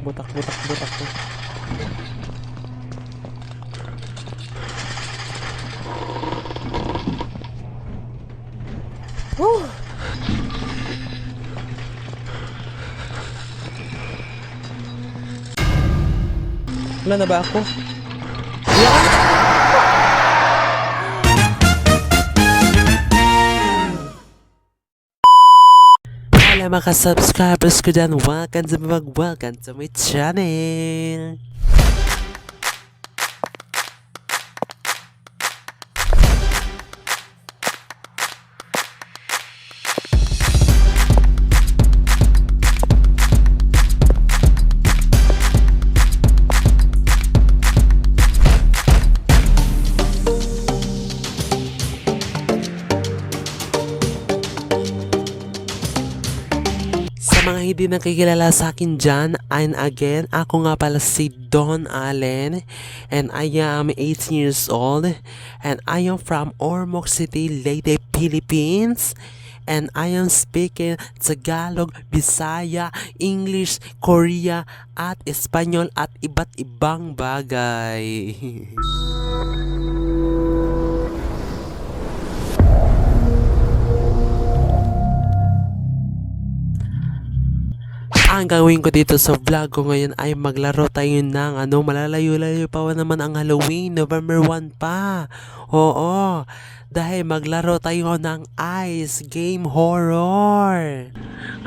Takbo, takbo, takbo, takbo. Woo! Wala na ba ako? Wala mga subscribers ko dyan. Welcome to my channel. Sa mga hindi nakikilala sa akin dyan, and again, ako nga pala si Don Allen, and I am 18 years old, and I am from Ormoc City, Leyte, Philippines, and I am speaking Tagalog, Bisaya, English, Korea, at Espanyol, at iba't ibang bagay. Ang gawin ko dito sa vlog ko ngayon ay maglaro tayo ng malalayo-layo pa naman ang Halloween, November 1 pa. Oo, dahil maglaro tayo ng Ice Game Horror.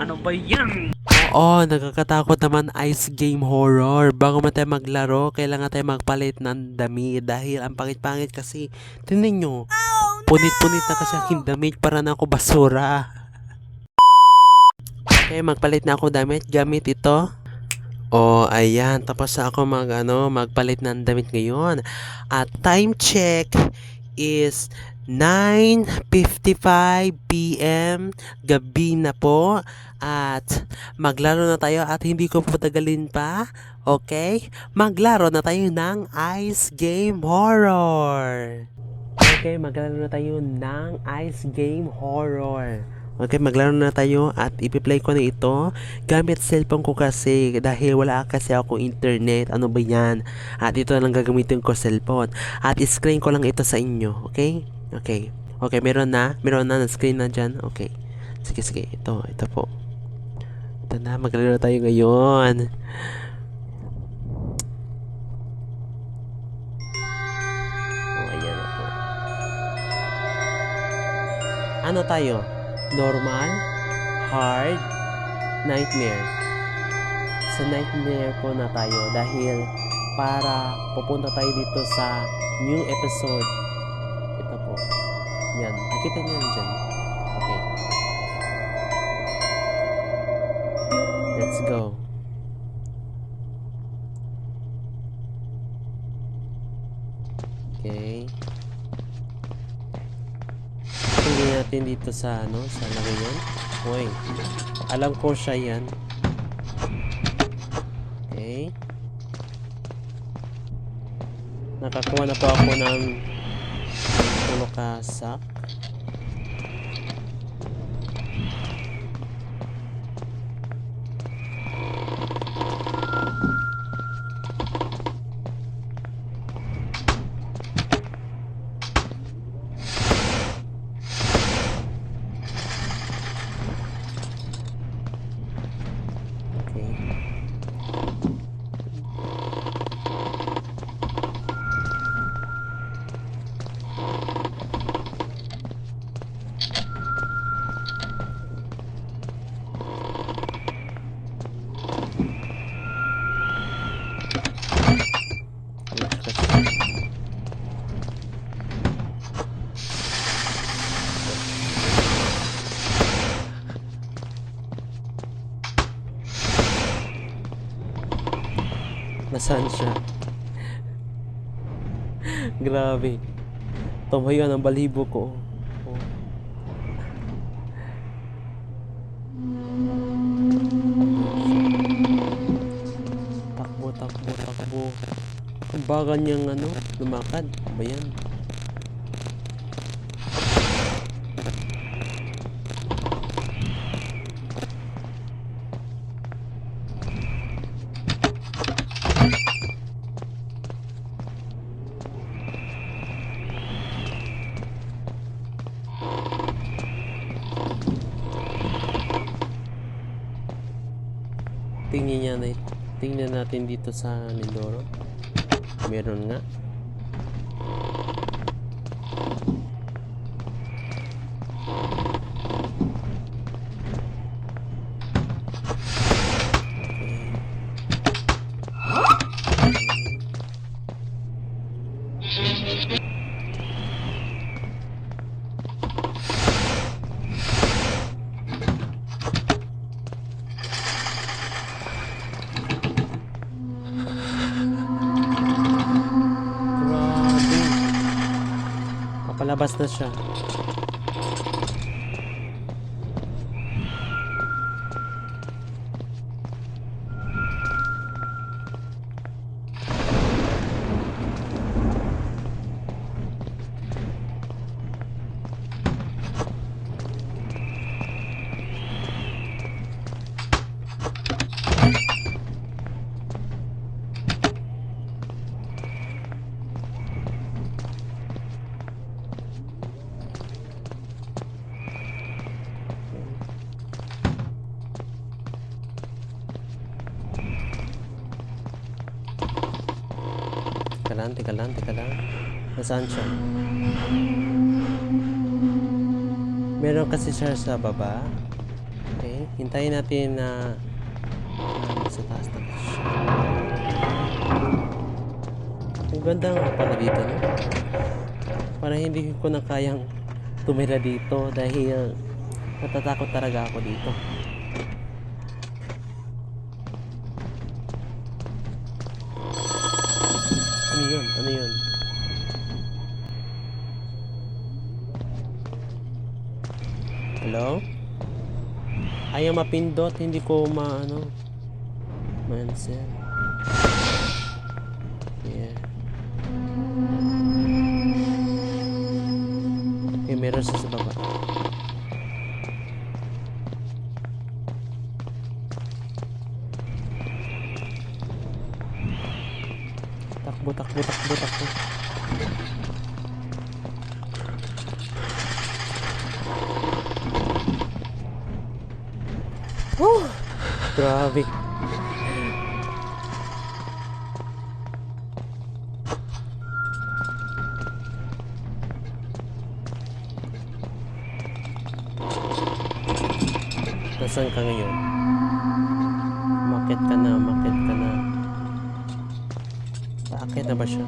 Ano ba yan? Oo, nakakatakot naman Ice Game Horror. Bago man tayo maglaro, kailangan tayo magpalit ng damit dahil ang pangit-pangit kasi. Tingnan nyo, punit-punit na kasi ang damit, para na ako basura. Okay, magpalit na ako damit gamit ito. Oh, ayan. Tapos ako magpalit ng damit ngayon. At time check is 9:55 PM. Gabi na po. At maglaro na tayo at hindi ko patagalin pa. Okay? Maglaro na tayo ng Ice Game Horror. Okay, maglaro na tayo ng Ice Game Horror. Okay, maglaro na tayo at ipi-play ko na ito gamit cellphone ko kasi dahil wala kasi ako internet. Ano ba yan? At ito lang gagamitin ko cellphone. At screen ko lang ito sa inyo. Okay? Okay. Okay, meron na screen na dyan. Okay. Sige, sige. Ito po. Ito na, maglaro tayo ngayon. Oh, ayan na po. Ano tayo? Normal, hard, nightmare. Sa nightmare po na tayo dahil para pupunta tayo dito sa new episode. Ito po. Yan. Nakita niyo yan dyan. Okay. Let's go. Okay. Tingnan natin dito sa sa lagayan. Uy, alam ko siya yan. Okay. Nakakuha na po ako ng kasak. Nasaan siya? Grabe. Tumayo ang balibo ko. Oh. Takbo, takbo, takbo. Ang bagal niyang lumakad. Ba yan? Tingnan natin dito sa Mindoro. Meron nga. Papalabas na siya. Teka lang. Nasaan siya? Meron kasi siya sa baba. Okay, hintayin natin na sa taas na siya. Ang ganda nga pala dito, no? Parang hindi ko na kayang tumira dito dahil natatakot talaga ako dito. Ano yun? Hello? Ayaw mapindot, hindi ko ma-answer. Yeah. Okay, meron siya sa baba. Takbo. Grabe. Nasaan ka ngayon? Umakyat ka na. Paakyat na ba siya?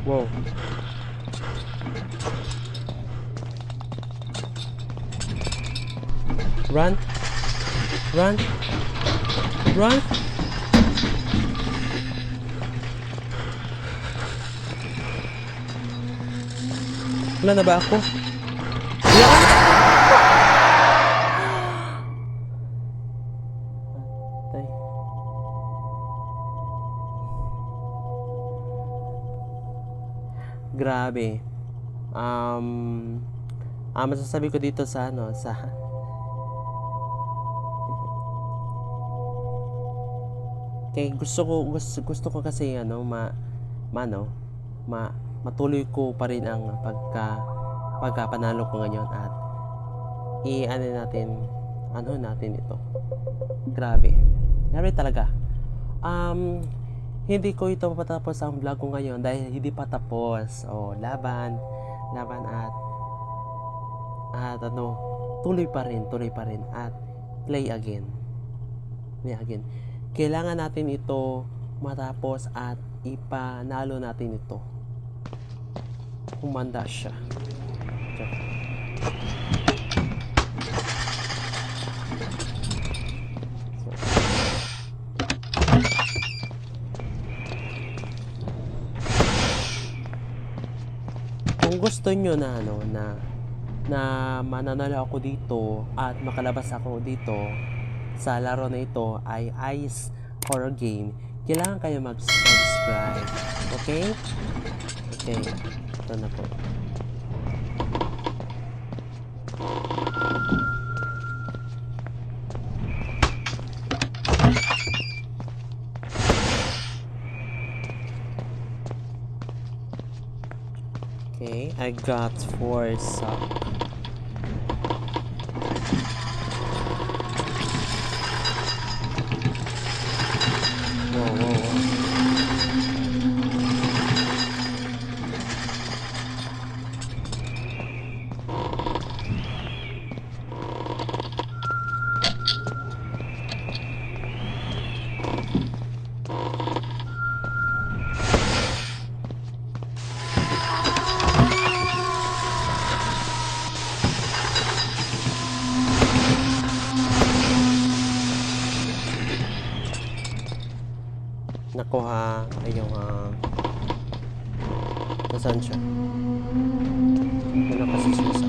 Wow. Run. Wala na ba ako? Wala ka? Patay. Grabe. Masasabi ko dito sa gusto ko kasi matuloy ko pa rin ang pagkapanalo ko ngayon at natin ito. Grabe talaga. Hindi ko ito papatapos ang vlog ko ngayon dahil hindi pa tapos. Laban at tuloy pa rin at play again. Kailangan natin ito matapos at ipanalo natin ito. Humanda siya. Kung gusto nyo na mananalo ako dito at makalabas ako dito sa laro na ito ay Ice Horror Game, kailangan kayo mag-subscribe. Okay? Ito na po. Okay, I got 4 sock. Whoa, whoa, whoa. Naku ha, ayaw ha. Nasaan siya? Wala kasi siya sa...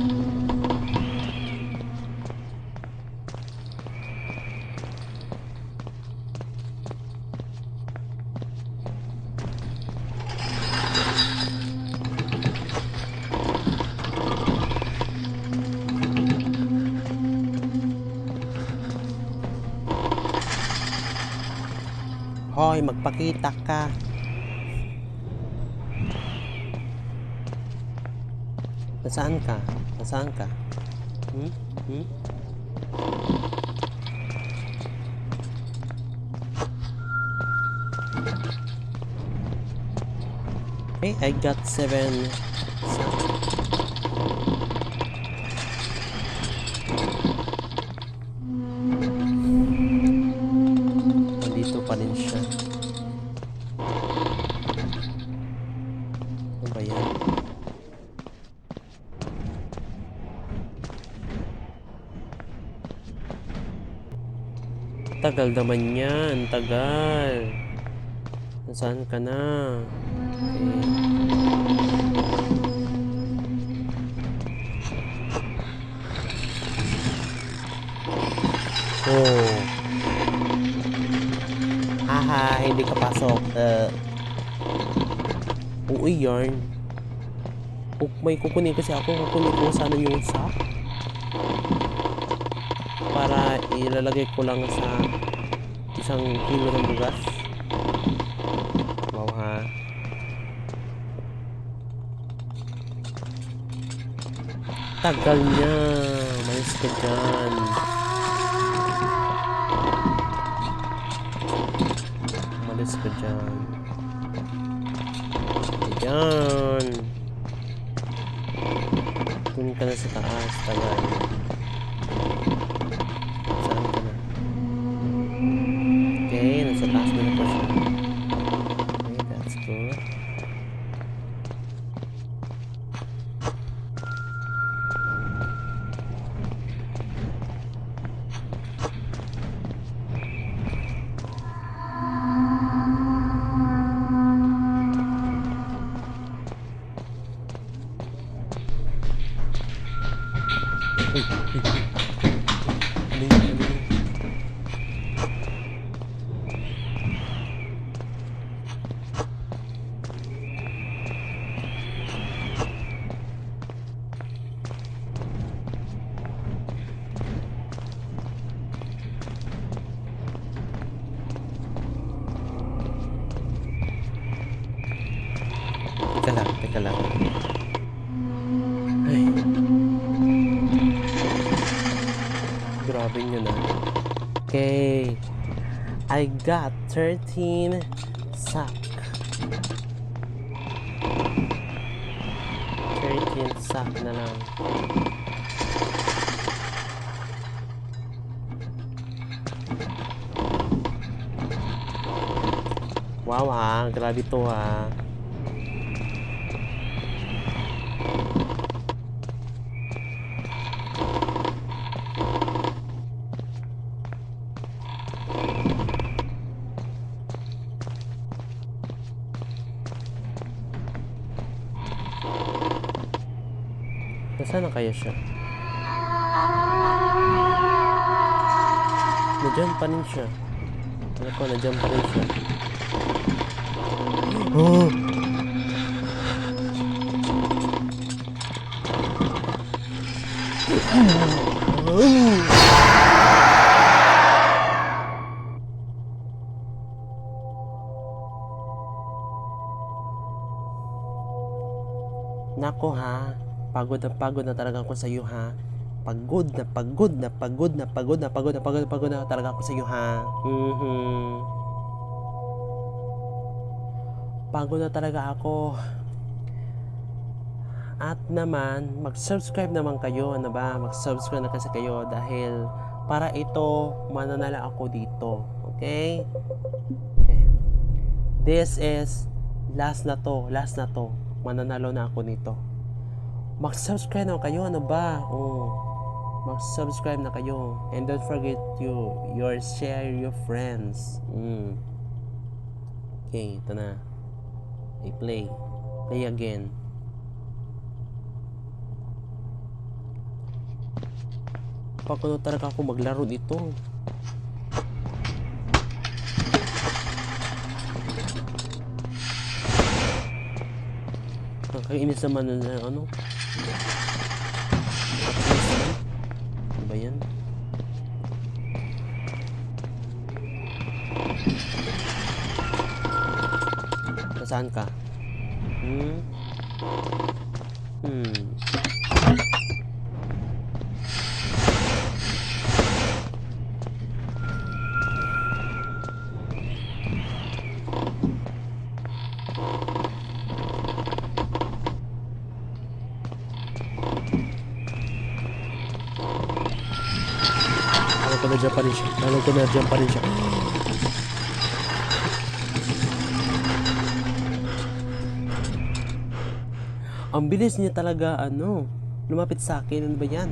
Hoy, magpakita ka. Nasaan ka? Nasaan ka? Hmm? Hmm? Okay, I got 7. Nandito pa rin siya. Ano ba yan? Tagal naman yan. Tagal. Nasaan ka na? Okay. Oh. Haha, hindi ka pasok. Uy, yarn. May kukunin kasi ako. Kukunin ko sana yung sack. Para ilalagay ko lang sa 1 kilo ng bugas. Wow ha. Tagal niya. Malis ka dyan. Malis ka dyan. Ayan. Doon ka na sa taas. Tagal. Saan ka na? Okay, nasa taas na po siya. Okay, that's good. Teka lang. Ay. Grabe nyo na. Okay. I got 13 sack. 13 sack na lang. Wow ha, grabe to ha. Nasaan na kaya siya? Nandiyan pa rin siya. Ano ko, nandiyan pa rin siya. Oh! Nako ha, pagod na talaga ako sa iyo ha. Pagod na pagod na pagod na pagod na pagod na pagod na pagod na talaga ako sa iyo ha. Pagod na talaga ako. At naman, mag-subscribe naman kayo, ano ba? Mag-subscribe na kasi kayo dahil para ito, mananala ako dito. Okay? Okay. This is last na to. Mananalo na ako nito. Mag-subscribe na kayo, ano ba? Mag-subscribe na kayo. And don't forget your share your friends. Okay, ito na. I-play. Play again. Pagod talaga ako maglaro dito. Nakakainis naman na ano. Nakakainis naman. Ano ba yan? Nasaan ka? Alam ko na dyan pa rin siya. Ang bilis niya talaga, lumapit sa akin. Ano ba yan?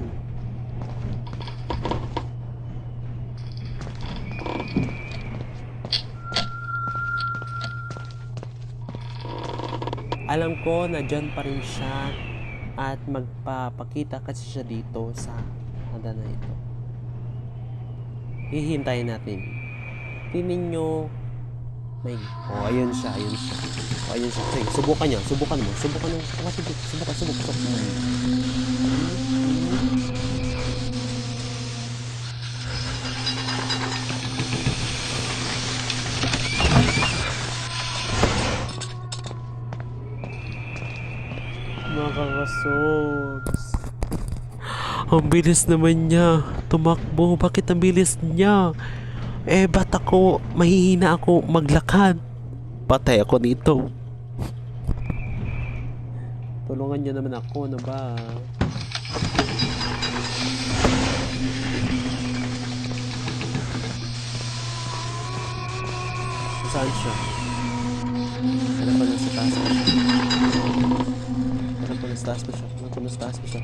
Alam ko na dyan pa rin siya at magpapakita kasi siya dito sa handa na ito. Hihintayin natin. Tingnan nyo. Ayun siya. Sige, subukan mo. Subukan. Nakakasogs. Ang bilis naman niya. Tumakbo. Bakit ang bilis niya? Ba't ako, mahihina ako maglakad? Patay ako dito. Tulungan niyo naman ako, ano ba? Saan siya? Hanap ko na sa taas pa siya. Hanap ko na sa taas pa siya.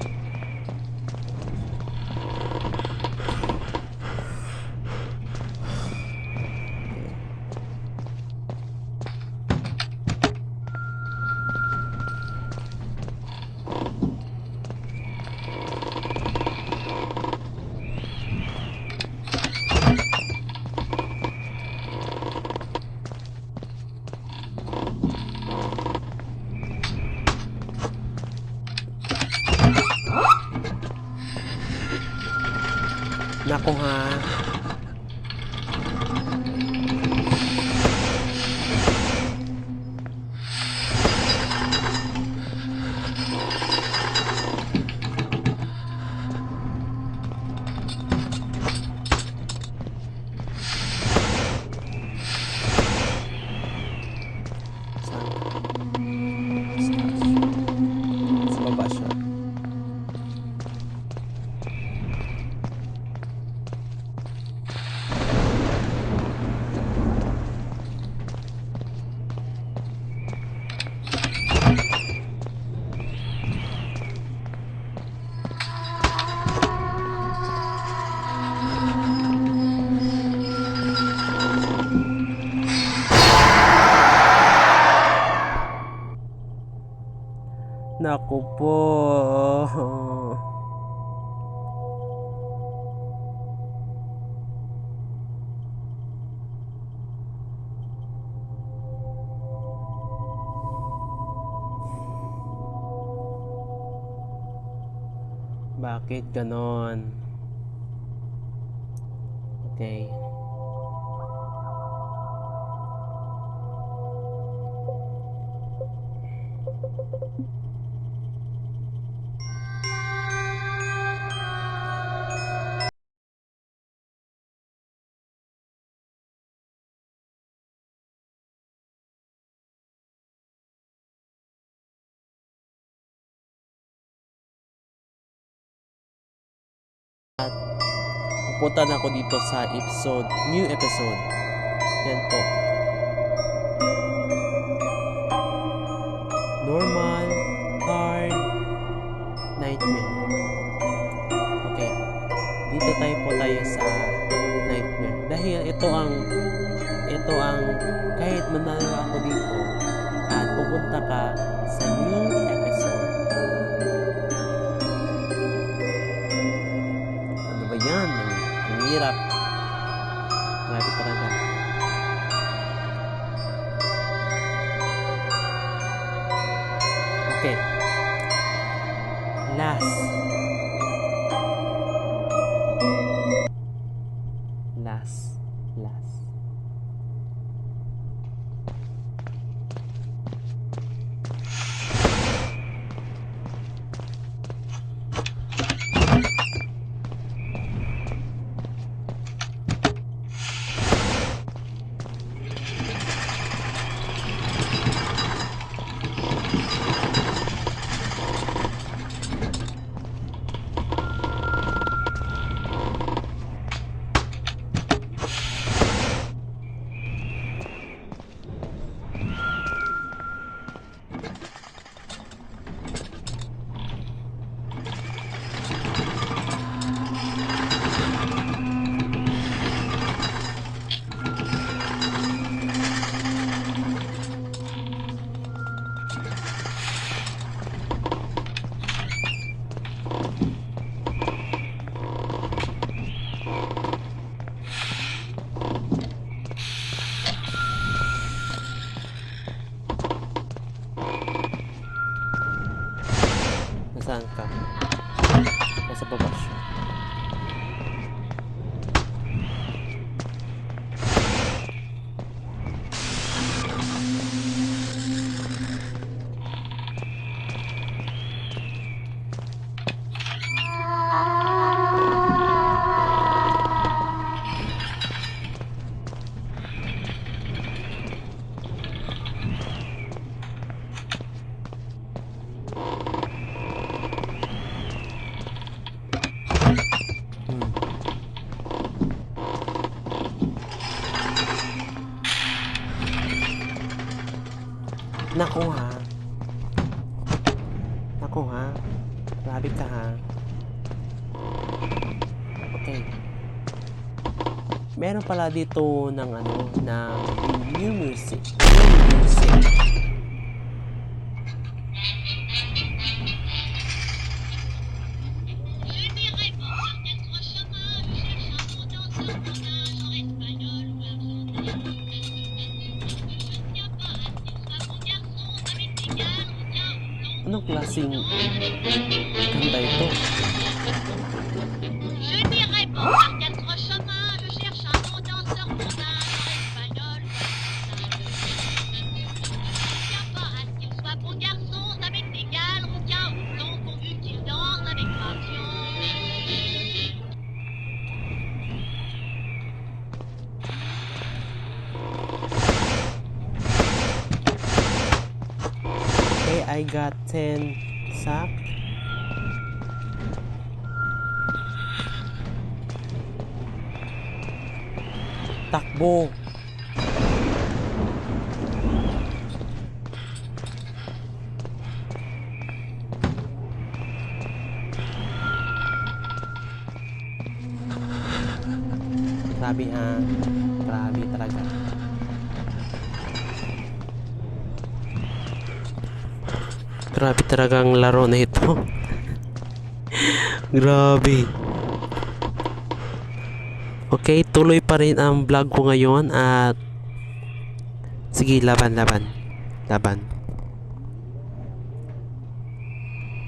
Nako ha. Sa baba siya. Naku po. Bakit ganon? Okay. Punta na ako dito sa new episode. Yan po. Normal, hard, nightmare. Okay. Dito tayo sa nightmare. Dahil ito ang kahit manalo ako dito at pupunta ka sa new episode. Ano ba yan? Ang hirap. Grabe talaga. Okay. Last. Nasaan ka? Nasa baba siya. Naku ha. Grabe ka ha. Okay. Meron pala dito ng new music. Anong klaseng kanta ito? Je n'irai pas par quatre chemins, je cherche un mot danseur mondain espagnol. Tiens pas à ce qu'il soit bon garçon, ça m'est égal, rouquin ou blond, pourvu qu'il danse avec passion. Okay, I got 10 sap. Takbo. Grabe ha. Grabe talaga. Grabe talagang laro na ito. Grabe. Okay, tuloy pa rin ang vlog ko ngayon at sige, laban.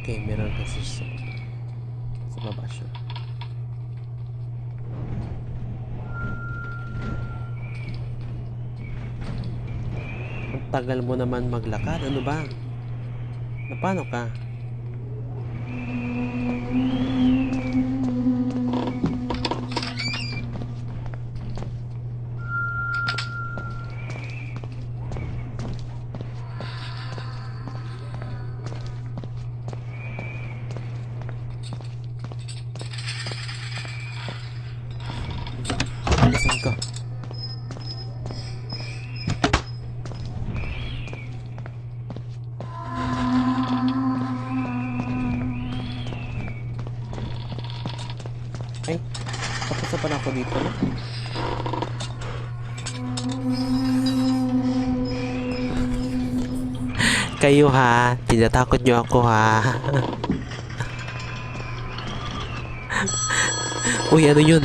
Okay, meron kasi sa baba siya. Ang tagal mo naman maglakad. Ano ba? Paano ka? Bilisan ko. Ay, tapos na pala ako dito. Kayo ha, tinatakot nyo ako ha. Uy, ano yun?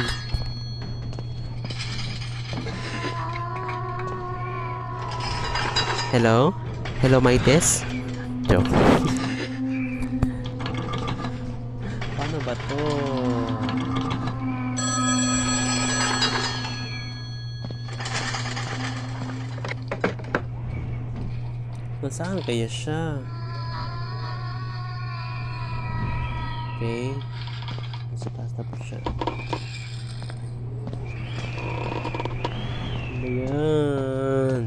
Hello? Hello, Maites? Joke. Paano ba to? Nasaan kaya siya? Okay. Nasa taas na po siya. Ano ba yan?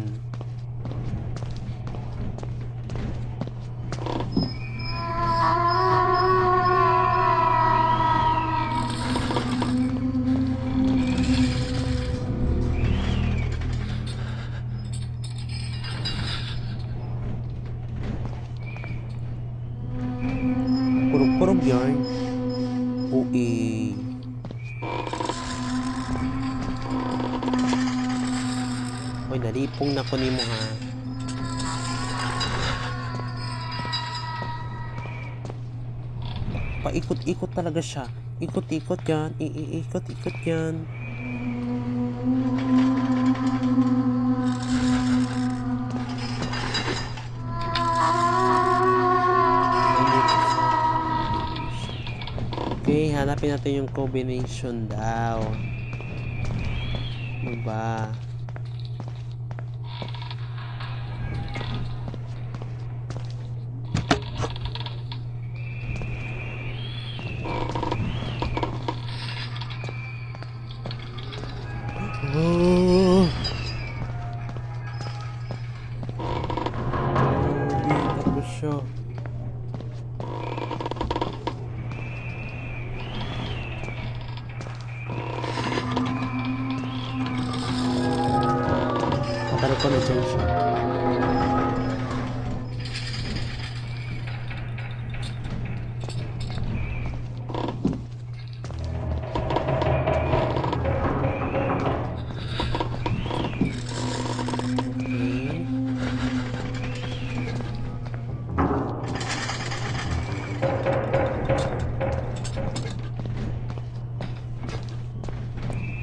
Kurog-kurog yarn. Uy. Uy, nalipong na ko ni mo ha. Paikot-ikot talaga siya. Ikot-ikot yan. Iikot-ikot yan. Okay, hanapin natin yung combination daw. Ano ba? Oh! Hindi ko siya. Patalo ko na dyan siya.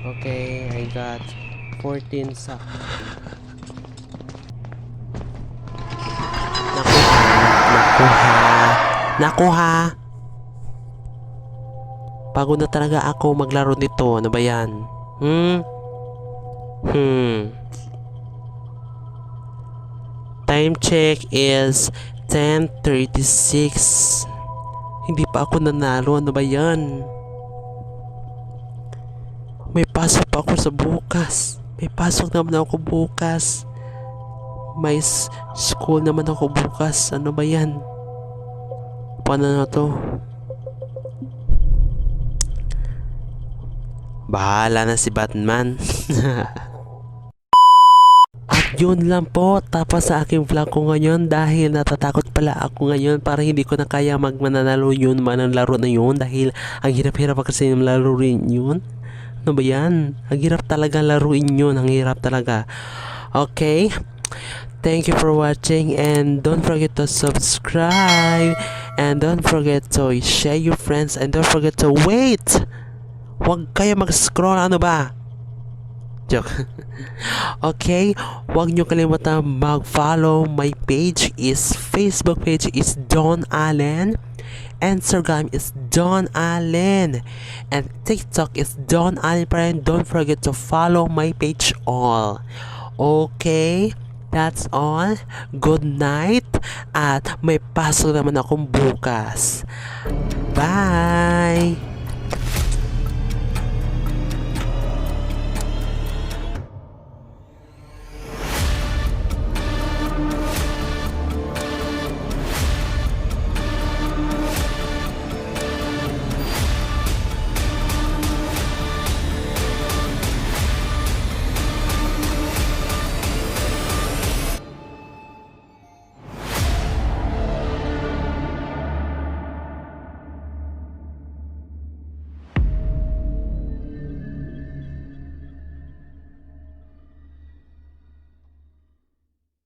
Okay, I got 14 sa. Nakuha. Pagod na talaga ako maglaro nito. Ano ba yan? Time check is 10:36. Hindi pa ako nanalo. Ano ba yan? May pasok pa ako sa bukas. May pasok naman ako bukas. May school naman ako bukas. Ano ba yan? Paano na to? Bahala na si Batman. At yun lang po. Tapos sa aking vlog ko ngayon. Dahil natatakot pala ako ngayon. Para hindi ko na kaya mananalo yun. Mananlaro na yun. Dahil ang hirap-hirap kasi yung laro rin yun. Ano ba yan? Ang hirap talaga laruin yun. Ang hirap talaga. Okay. Thank you for watching. And don't forget to subscribe. And don't forget to share your friends. And don't forget to wait. Huwag kayo mag-scroll. Ano ba? Joke. Okay. Huwag nyo kalimutan mag-follow. My page is Facebook page is Don Allen. Instagram is Don Allen. And TikTok is Don Allen pa rin. Don't forget to follow my page all. Okay? That's all. Good night. At may pasok naman akong bukas. Bye!